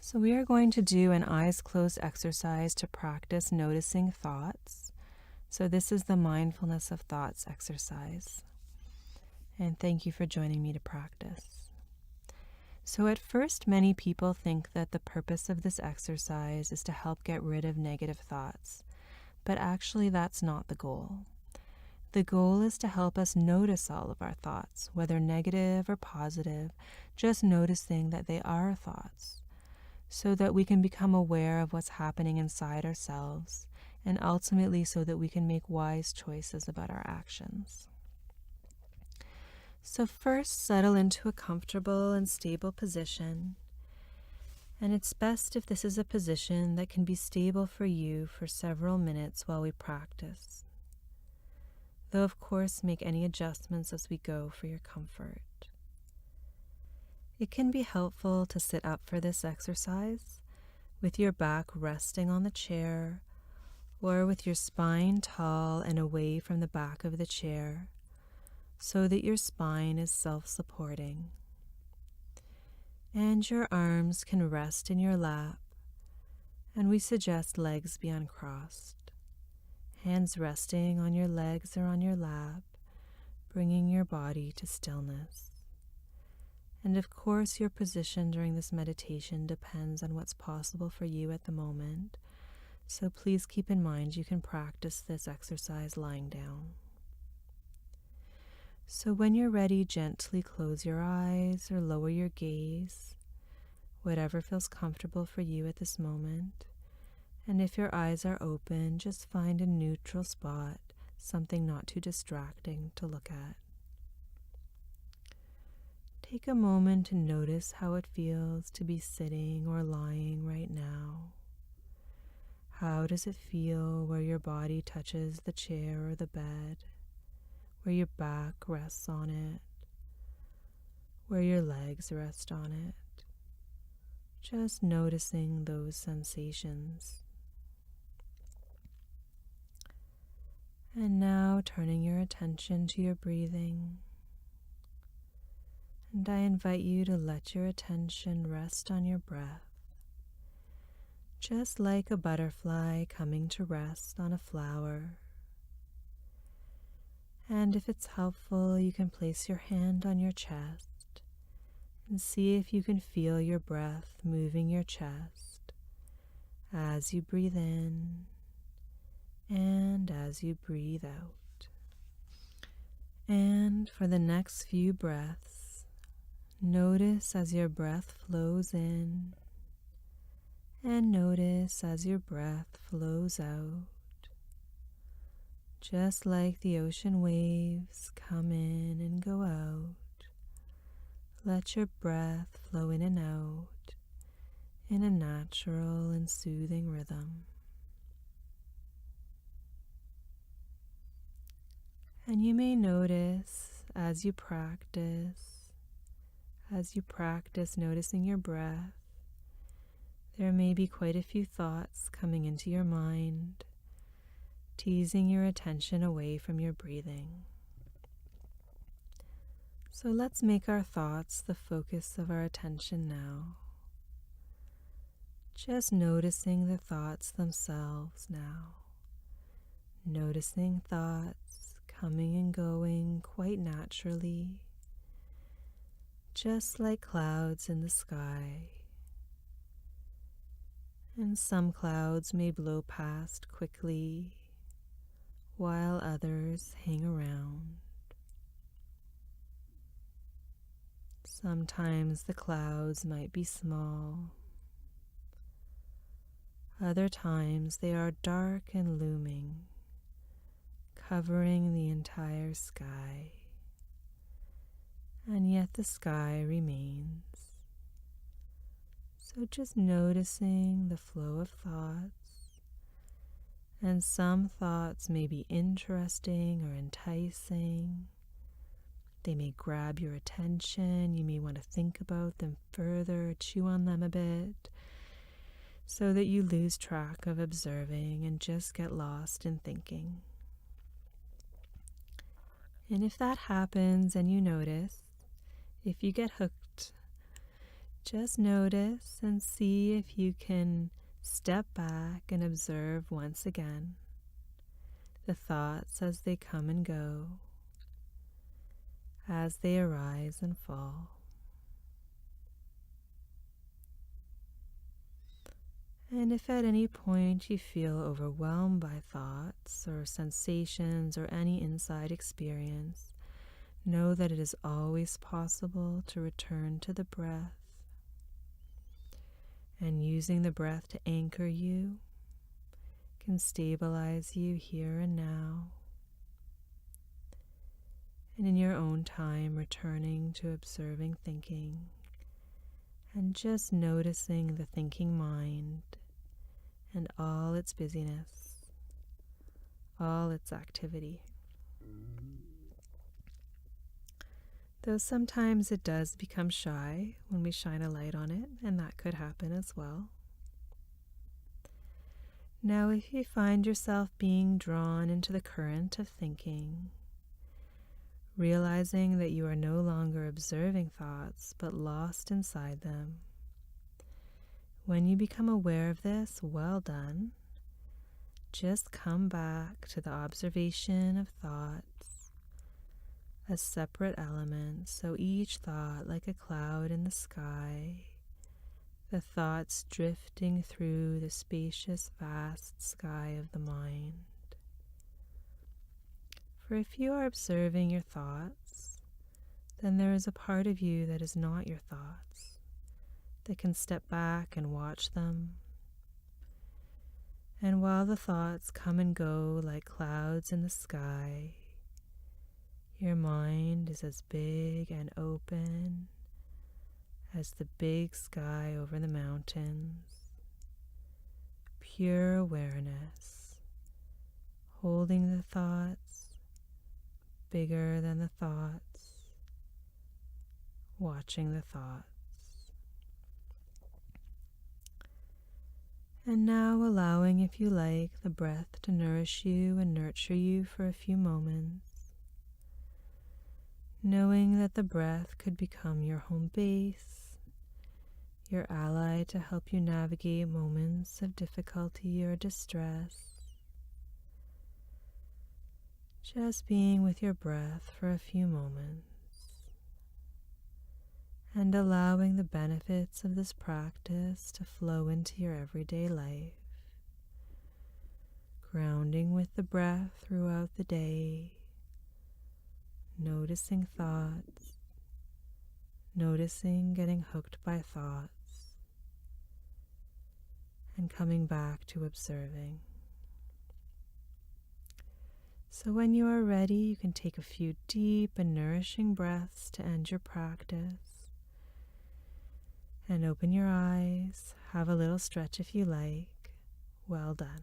So we are going to do an eyes closed exercise to practice noticing thoughts. So this is the Mindfulness of Thoughts exercise. And thank you for joining me to practice. So at first, many people think that the purpose of this exercise is to help get rid of negative thoughts. But actually, that's not the goal. The goal is to help us notice all of our thoughts, whether negative or positive, just noticing that they are thoughts, so that we can become aware of what's happening inside ourselves, and ultimately so that we can make wise choices about our actions. So first, settle into a comfortable and stable position, and it's best if this is a position that can be stable for you for several minutes while we practice. Though, of course, make any adjustments as we go for your comfort. It can be helpful to sit up for this exercise with your back resting on the chair or with your spine tall and away from the back of the chair so that your spine is self-supporting. And your arms can rest in your lap, and we suggest legs be uncrossed. Hands resting on your legs or on your lap, bringing your body to stillness. And of course, your position during this meditation depends on what's possible for you at the moment. So please keep in mind you can practice this exercise lying down. So when you're ready, gently close your eyes or lower your gaze, whatever feels comfortable for you at this moment. And if your eyes are open, just find a neutral spot, something not too distracting to look at. Take a moment to notice how it feels to be sitting or lying right now. How does it feel where your body touches the chair or the bed, where your back rests on it, where your legs rest on it? Just noticing those sensations. And now turning your attention to your breathing. And I invite you to let your attention rest on your breath, just like a butterfly coming to rest on a flower. And if it's helpful, you can place your hand on your chest and see if you can feel your breath moving your chest as you breathe in and as you breathe out. And for the next few breaths, notice as your breath flows in, and notice as your breath flows out. Just like the ocean waves come in and go out, let your breath flow in and out in a natural and soothing rhythm. And you may notice as you practice noticing your breath, there may be quite a few thoughts coming into your mind, teasing your attention away from your breathing. So let's make our thoughts the focus of our attention now. Just noticing the thoughts themselves now. Noticing thoughts coming and going quite naturally, just like clouds in the sky. And some clouds may blow past quickly, while others hang around. Sometimes the clouds might be small. Other times they are dark and looming, covering the entire sky. And yet the sky remains. So just noticing the flow of thoughts. And some thoughts may be interesting or enticing. They may grab your attention. You may want to think about them further, chew on them a bit, so that you lose track of observing and just get lost in thinking. And if that happens and you notice, if you get hooked, Just notice and see if you can step back and observe once again the thoughts as they come and go, as they arise and fall. And if at any point you feel overwhelmed by thoughts or sensations or any inside experience, know that it is always possible to return to the breath, and using the breath to anchor you can stabilize you here and now, and in your own time returning to observing thinking and just noticing the thinking mind and all its busyness, all its activity. Though sometimes it does become shy when we shine a light on it, and that could happen as well. Now, if you find yourself being drawn into the current of thinking, realizing that you are no longer observing thoughts but lost inside them, when you become aware of this, well done. Just come back to the observation of thoughts, a separate element, so each thought like a cloud in the sky, the thoughts drifting through the spacious, vast sky of the mind. For if you are observing your thoughts, then there is a part of you that is not your thoughts, that can step back and watch them. And while the thoughts come and go like clouds in the sky, your mind is as big and open as the big sky over the mountains. Pure awareness, holding the thoughts, bigger than the thoughts, watching the thoughts. And now allowing, if you like, the breath to nourish you and nurture you for a few moments, knowing that the breath could become your home base, your ally to help you navigate moments of difficulty or distress. Just being with your breath for a few moments and allowing the benefits of this practice to flow into your everyday life, grounding with the breath throughout the day, noticing thoughts, noticing getting hooked by thoughts, and coming back to observing. So when you are ready, you can take a few deep and nourishing breaths to end your practice. And open your eyes, have a little stretch if you like. Well done.